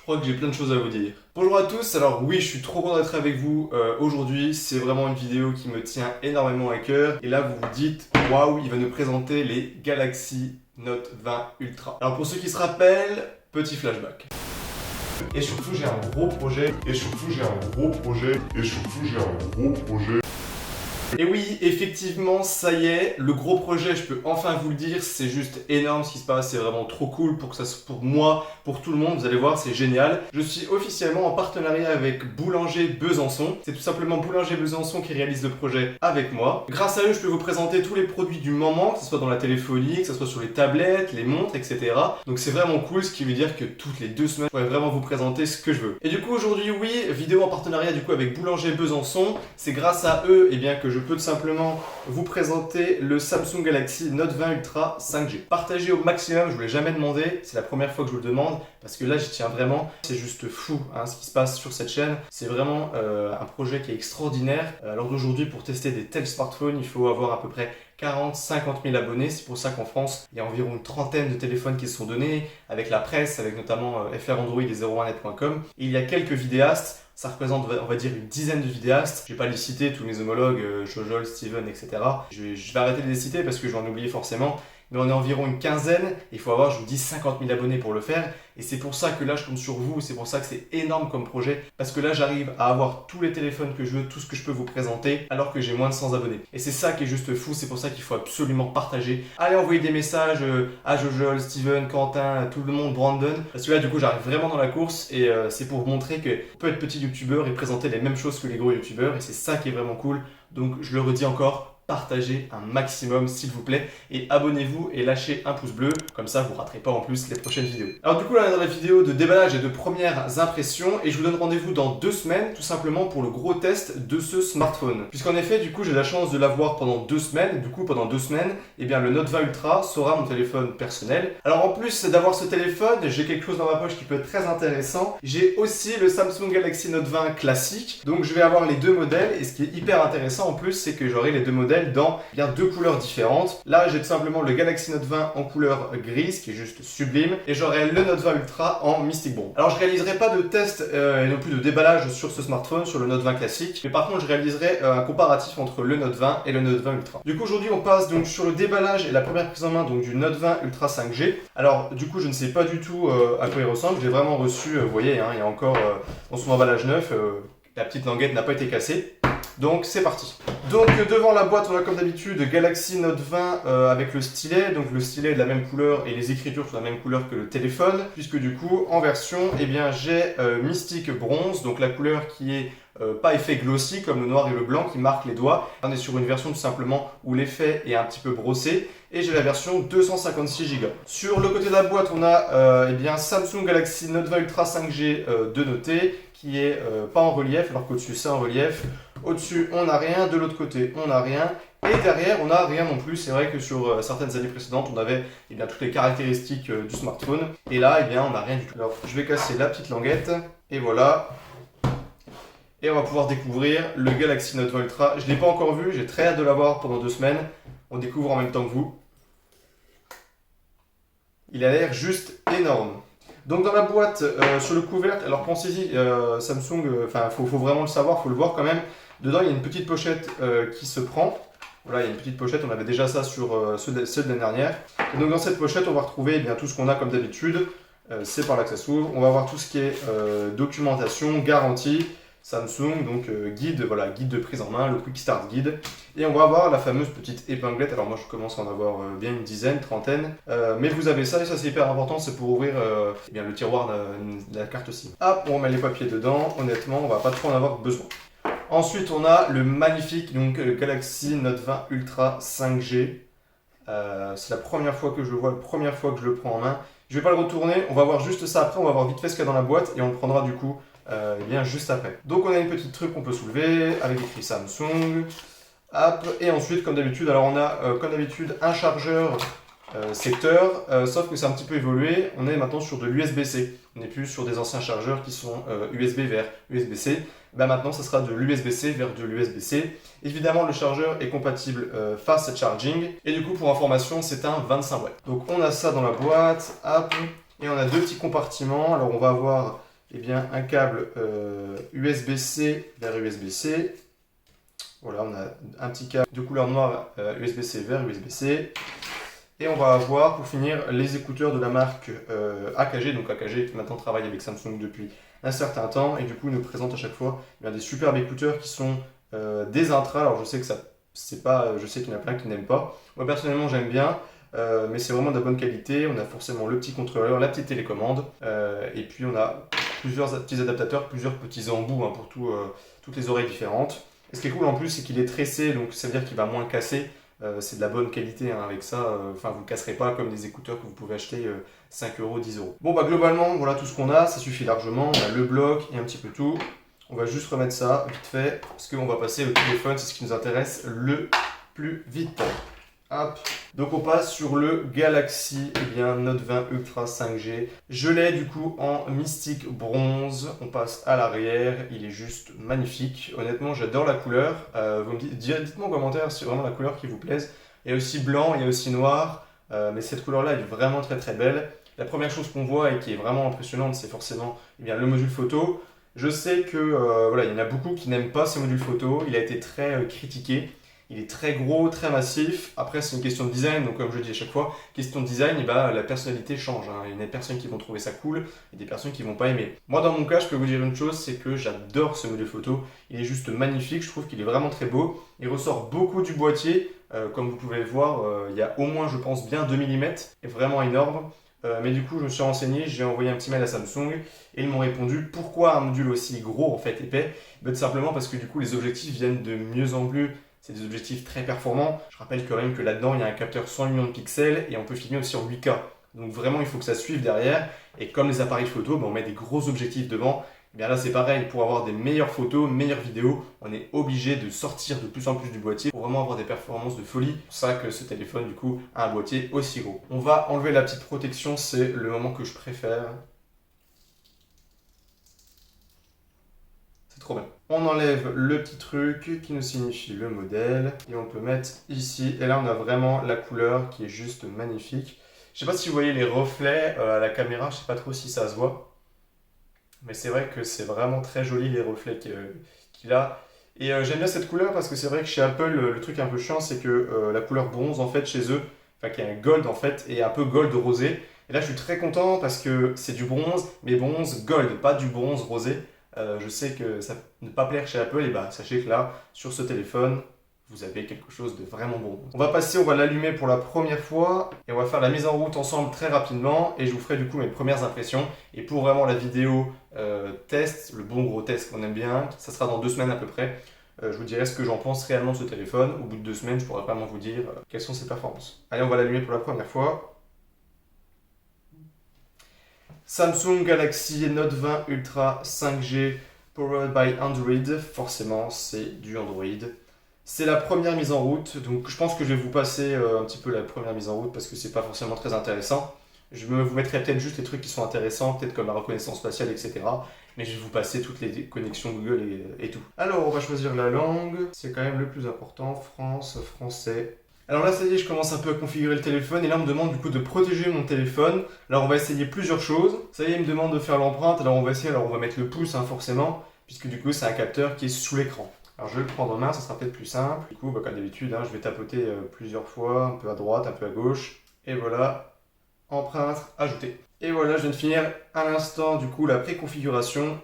crois que j'ai plein de choses à vous dire. Bonjour à tous, alors oui, je suis trop content d'être avec vous aujourd'hui. C'est vraiment une vidéo qui me tient énormément à cœur. Et là, vous vous dites, waouh, il va nous présenter les Galaxy Note 20 Ultra. Alors pour ceux qui se rappellent, petit flashback. Et surtout, j'ai un gros projet. Et oui, effectivement, ça y est, le gros projet, je peux enfin vous le dire, c'est juste énorme ce qui se passe, c'est vraiment trop cool pour moi, pour tout le monde, vous allez voir, c'est génial. Je suis officiellement en partenariat avec Boulanger Besançon. C'est tout simplement Boulanger Besançon qui réalise le projet avec moi. Grâce à eux, je peux vous présenter tous les produits du moment, que ce soit dans la téléphonie, que ce soit sur les tablettes, les montres, etc. Donc c'est vraiment cool, ce qui veut dire que toutes les 2 semaines, je pourrais vraiment vous présenter ce que je veux. Et du coup, aujourd'hui, oui, vidéo en partenariat du coup avec Boulanger Besançon. C'est grâce à eux, que je peux tout simplement vous présenter le Samsung Galaxy Note 20 Ultra 5G. Partagez au maximum, je ne vous l'ai jamais demandé, c'est la première fois que je vous le demande, parce que là j'y tiens vraiment. C'est juste fou ce qui se passe sur cette chaîne. C'est vraiment un projet qui est extraordinaire. Alors d'aujourd'hui, pour tester des tels smartphones, il faut avoir à peu près 40-50 000 abonnés. C'est pour ça qu'en France, il y a environ une trentaine de téléphones qui se sont donnés, avec la presse, avec notamment FR Android et 01net.com. Il y a quelques vidéastes. Ça représente, on va dire, une dizaine de vidéastes. Je ne vais pas les citer, tous mes homologues, Jojol, Steven, etc. Je vais arrêter de les citer parce que je vais en oublier forcément. Mais on est environ une quinzaine. Il faut avoir, je vous dis, 50 000 abonnés pour le faire. Et c'est pour ça que là, je compte sur vous. C'est pour ça que c'est énorme comme projet. Parce que là, j'arrive à avoir tous les téléphones que je veux, tout ce que je peux vous présenter, alors que j'ai moins de 100 abonnés. Et c'est ça qui est juste fou. C'est pour ça qu'il faut absolument partager. Allez envoyer des messages à Jojol, Steven, Quentin, tout le monde, Brandon. Parce que là, du coup, j'arrive vraiment dans la course. Et c'est pour vous montrer qu'on peut être petit youtubeur et présenter les mêmes choses que les gros youtubeurs. Et c'est ça qui est vraiment cool. Donc, je le redis encore. Partagez un maximum s'il vous plaît et abonnez-vous et lâchez un pouce bleu, comme ça vous ne raterez pas en plus les prochaines vidéos. Alors du coup là on est dans la vidéo de déballage et de premières impressions et je vous donne rendez-vous dans 2 semaines tout simplement pour le gros test de ce smartphone. Puisqu'en effet du coup j'ai la chance de l'avoir pendant 2 semaines, du coup pendant 2 semaines le Note 20 Ultra sera mon téléphone personnel. Alors en plus d'avoir ce téléphone, j'ai quelque chose dans ma poche qui peut être très intéressant. J'ai aussi le Samsung Galaxy Note 20 classique, donc je vais avoir les 2 modèles et ce qui est hyper intéressant en plus c'est que j'aurai les 2 modèles dans 2 couleurs différentes. Là, j'ai tout simplement le Galaxy Note 20 en couleur grise, qui est juste sublime, et j'aurai le Note 20 Ultra en Mystic Bronze. Alors, je réaliserai pas de test et non plus de déballage sur ce smartphone, sur le Note 20 classique, mais par contre, je réaliserai un comparatif entre le Note 20 et le Note 20 Ultra. Du coup, aujourd'hui, on passe donc sur le déballage et la première prise en main donc du Note 20 Ultra 5G. Alors, du coup, je ne sais pas du tout à quoi il ressemble. J'ai vraiment reçu, vous voyez, il y a encore dans son emballage neuf, la petite languette n'a pas été cassée. Donc c'est parti. Donc devant la boîte on a comme d'habitude Galaxy Note 20 avec le stylet. Donc le stylet est de la même couleur et les écritures sont de la même couleur que le téléphone. Puisque du coup en version j'ai Mystic Bronze. Donc la couleur qui est pas effet glossy comme le noir et le blanc qui marquent les doigts. On est sur une version tout simplement où l'effet est un petit peu brossé. Et j'ai la version 256 Go. Sur le côté de la boîte on a Samsung Galaxy Note 20 Ultra 5G de noter. Qui est pas en relief alors qu'au-dessus c'est en relief. Au-dessus on n'a rien, de l'autre côté on n'a rien. Et derrière on n'a rien non plus. C'est vrai que sur certaines années précédentes on avait toutes les caractéristiques du smartphone. Et là on n'a rien du tout. Alors je vais casser la petite languette. Et voilà. Et on va pouvoir découvrir le Galaxy Note 20 Ultra. Je ne l'ai pas encore vu, j'ai très hâte de l'avoir pendant 2 semaines. On découvre en même temps que vous. Il a l'air juste énorme. Donc dans la boîte, sur le couvercle, alors pensez-y, Samsung, faut vraiment le savoir, faut le voir quand même. Dedans il y a une petite pochette qui se prend. Voilà, il y a une petite pochette, on avait déjà ça sur ceux de l'année dernière. Et donc dans cette pochette, on va retrouver tout ce qu'on a comme d'habitude. C'est par là que ça s'ouvre. On va avoir tout ce qui est documentation, garantie, Samsung, donc guide de prise en main, le Quick Start Guide. Et on va avoir la fameuse petite épinglette. Alors moi je commence à en avoir bien une dizaine, trentaine. Mais vous avez ça et ça c'est hyper important, c'est pour ouvrir le tiroir de la carte SIM. Hop, on met les papiers dedans, honnêtement on va pas trop en avoir besoin. Ensuite on a le magnifique Galaxy Note 20 Ultra 5G. C'est la première fois que je le vois, la première fois que je le prends en main. Je vais pas le retourner, on va voir juste ça après, on va voir vite fait ce qu'il y a dans la boîte et on le prendra du coup juste après. Donc on a une petite truc qu'on peut soulever avec écrit Samsung. Hop, et ensuite comme d'habitude, alors on a comme d'habitude un chargeur secteur, sauf que c'est un petit peu évolué, on est maintenant sur de l'USB-C. On n'est plus sur des anciens chargeurs qui sont USB vers USB-C. Maintenant, ça sera de l'USB-C vers de l'USB-C. Évidemment, le chargeur est compatible Fast Charging. Et du coup, pour information, c'est un 25 watts. Donc, on a ça dans la boîte. Hop, et on a deux petits compartiments. Alors, on va avoir eh bien, un câble USB-C vers USB-C. Voilà, on a un petit câble de couleur noire USB-C vers USB-C. Et on va avoir, pour finir, les écouteurs de la marque AKG. Donc AKG qui maintenant travaille avec Samsung depuis un certain temps. Et du coup, nous présente à chaque fois des superbes écouteurs qui sont des Intra. Alors je sais que ça, c'est pas, je sais qu'il y en a plein qui n'aiment pas. Moi personnellement, j'aime bien. Mais c'est vraiment de la bonne qualité. On a forcément le petit contrôleur, la petite télécommande. Et puis on a plusieurs petits adaptateurs, plusieurs petits embouts pour toutes les oreilles différentes. Et ce qui est cool en plus, c'est qu'il est tressé, donc ça veut dire qu'il va moins casser. C'est de la bonne qualité avec ça, vous ne casserez pas comme des écouteurs que vous pouvez acheter 5 euros, 10 euros. Bon globalement voilà tout ce qu'on a, ça suffit largement, on a le bloc et un petit peu tout. On va juste remettre ça vite fait, parce qu'on va passer au téléphone, c'est ce qui nous intéresse le plus vite. Hop. Donc on passe sur le Galaxy Note 20 Ultra 5G. Je l'ai du coup en mystique bronze. On passe à l'arrière, il est juste magnifique. Honnêtement, j'adore la couleur. Vous me dites-moi en commentaire si c'est vraiment la couleur qui vous plaise. Il y a aussi blanc, il y a aussi noir, mais cette couleur-là elle est vraiment très très belle. La première chose qu'on voit et qui est vraiment impressionnante, c'est forcément le module photo. Je sais que il y en a beaucoup qui n'aiment pas ce module photo. Il a été très critiqué. Il est très gros, très massif. Après, c'est une question de design. Donc, comme je dis à chaque fois, question de design, la personnalité change. Il y a des personnes qui vont trouver ça cool et des personnes qui vont pas aimer. Moi, dans mon cas, je peux vous dire une chose, c'est que j'adore ce module photo. Il est juste magnifique. Je trouve qu'il est vraiment très beau. Il ressort beaucoup du boîtier. Comme vous pouvez le voir, il y a au moins, je pense, bien 2 mm. Et vraiment énorme. Mais du coup, je me suis renseigné, j'ai envoyé un petit mail à Samsung et ils m'ont répondu pourquoi un module aussi gros, en fait, épais. Tout simplement parce que du coup, les objectifs viennent de mieux en mieux. C'est des objectifs très performants. Je rappelle quand même que là-dedans, il y a un capteur 100 millions de pixels et on peut filmer aussi en 8K. Donc vraiment, il faut que ça suive derrière. Et comme les appareils photo, on met des gros objectifs devant. Et bien là, c'est pareil. Pour avoir des meilleures photos, meilleures vidéos, on est obligé de sortir de plus en plus du boîtier pour vraiment avoir des performances de folie. C'est pour ça que ce téléphone, du coup, a un boîtier aussi gros. On va enlever la petite protection. C'est le moment que je préfère. C'est trop bien. On enlève le petit truc qui nous signifie le modèle et on peut mettre ici. Et là, on a vraiment la couleur qui est juste magnifique. Je sais pas si vous voyez les reflets à la caméra, je sais pas trop si ça se voit. Mais c'est vrai que c'est vraiment très joli les reflets qu'il a. Et j'aime bien cette couleur parce que c'est vrai que chez Apple, le truc un peu chiant, c'est que la couleur bronze, en fait, chez eux, qu'il y a un gold, en fait, et un peu gold rosé. Et là, je suis très content parce que c'est du bronze, mais bronze gold, pas du bronze rosé. Je sais que ça ne pas plaire chez Apple, et sachez que là, sur ce téléphone, vous avez quelque chose de vraiment bon. On va l'allumer pour la première fois et on va faire la mise en route ensemble très rapidement et je vous ferai du coup mes premières impressions. Et pour vraiment la vidéo test, le bon gros test qu'on aime bien, ça sera dans 2 semaines à peu près. Je vous dirai ce que j'en pense réellement de ce téléphone. Au bout de 2 semaines, je pourrai vraiment vous dire quelles sont ses performances. Allez, on va l'allumer pour la première fois. Samsung Galaxy Note 20 Ultra 5G Powered by Android. Forcément, c'est du Android. C'est la première mise en route, donc je pense que je vais vous passer un petit peu la première mise en route parce que c'est pas forcément très intéressant. Je vous mettrai peut-être juste les trucs qui sont intéressants, peut-être comme la reconnaissance faciale, etc. Mais je vais vous passer toutes les connexions Google et tout. Alors, on va choisir la langue. C'est quand même le plus important. France, français. Alors là, ça y est, je commence un peu à configurer le téléphone et là, on me demande du coup de protéger mon téléphone. Alors, on va essayer plusieurs choses. Ça y est, il me demande de faire l'empreinte. Alors, on va essayer. Alors, on va mettre le pouce, forcément, puisque du coup, c'est un capteur qui est sous l'écran. Alors, je vais le prendre en main, ça sera peut-être plus simple. Du coup, comme d'habitude, je vais tapoter plusieurs fois, un peu à droite, un peu à gauche. Et voilà, empreinte ajoutée. Et voilà, je viens de finir à l'instant, du coup, la préconfiguration.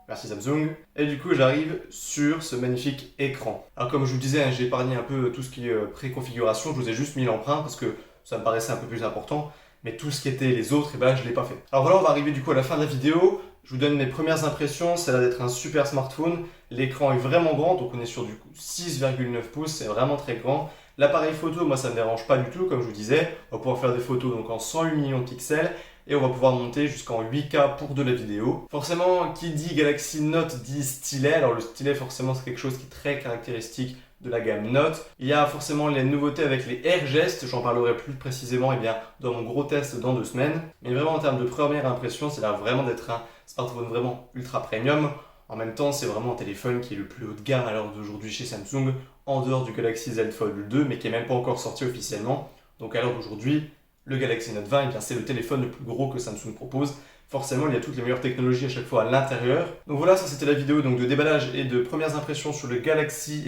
Merci Samsung. Et du coup, j'arrive sur ce magnifique écran. Alors comme je vous disais, j'ai épargné un peu tout ce qui est préconfiguration. Je vous ai juste mis l'empreinte parce que ça me paraissait un peu plus important. Mais tout ce qui était les autres, je ne l'ai pas fait. Alors voilà, on va arriver du coup à la fin de la vidéo. Je vous donne mes premières impressions. Ça a l'air d'être un super smartphone. L'écran est vraiment grand, donc on est sur du coup 6,9 pouces. C'est vraiment très grand. L'appareil photo, moi ça ne me dérange pas du tout, comme je vous disais. On va pouvoir faire des photos donc en 108 millions de pixels. Et on va pouvoir monter jusqu'en 8K pour de la vidéo. Forcément, qui dit Galaxy Note dit stylet. Alors le stylet, forcément, c'est quelque chose qui est très caractéristique de la gamme Note. Il y a forcément les nouveautés avec les Air gestes. J'en parlerai plus précisément dans mon gros test dans 2 semaines. Mais vraiment, en termes de première impression, c'est là vraiment d'être un smartphone vraiment ultra premium. En même temps, c'est vraiment un téléphone qui est le plus haut de gamme à l'heure d'aujourd'hui chez Samsung, en dehors du Galaxy Z Fold 2, mais qui n'est même pas encore sorti officiellement. Donc à l'heure d'aujourd'hui, Le Galaxy Note 20, eh bien, c'est le téléphone le plus gros que Samsung propose. Forcément, il y a toutes les meilleures technologies à chaque fois à l'intérieur. Donc voilà, ça c'était la vidéo donc, de déballage et de premières impressions sur le Galaxy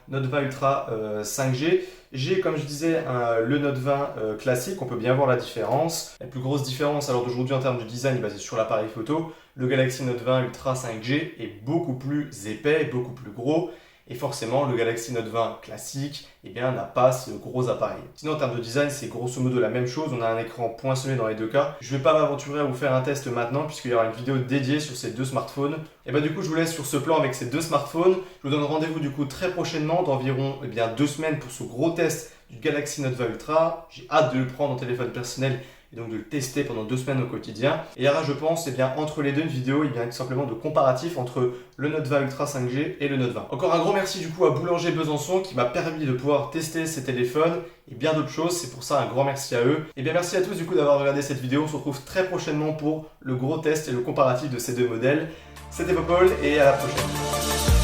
Note 20 Ultra 5G. J'ai, comme je disais, le Note 20 classique, on peut bien voir la différence. La plus grosse différence alors d'aujourd'hui en termes de design est basée sur l'appareil photo. Le Galaxy Note 20 Ultra 5G est beaucoup plus épais, beaucoup plus gros. Et forcément, le Galaxy Note 20 classique n'a pas ce gros appareil. Sinon, en termes de design, c'est grosso modo la même chose. On a un écran poinçonné dans les deux cas. Je ne vais pas m'aventurer à vous faire un test maintenant puisqu'il y aura une vidéo dédiée sur ces deux smartphones. Et du coup, je vous laisse sur ce plan avec ces deux smartphones. Je vous donne rendez-vous du coup très prochainement, d'environ 2 semaines pour ce gros test du Galaxy Note 20 Ultra. J'ai hâte de le prendre en téléphone personnel et donc de le tester pendant 2 semaines au quotidien. Et il y aura, je pense, entre les deux, une vidéo tout simplement de comparatif entre le Note 20 Ultra 5G et le Note 20. Encore un grand merci du coup à Boulanger Besançon qui m'a permis de pouvoir tester ces téléphones et bien d'autres choses. C'est pour ça un grand merci à eux. Et bien merci à tous du coup d'avoir regardé cette vidéo. On se retrouve très prochainement pour le gros test et le comparatif de ces deux modèles. C'était Popol et à la prochaine.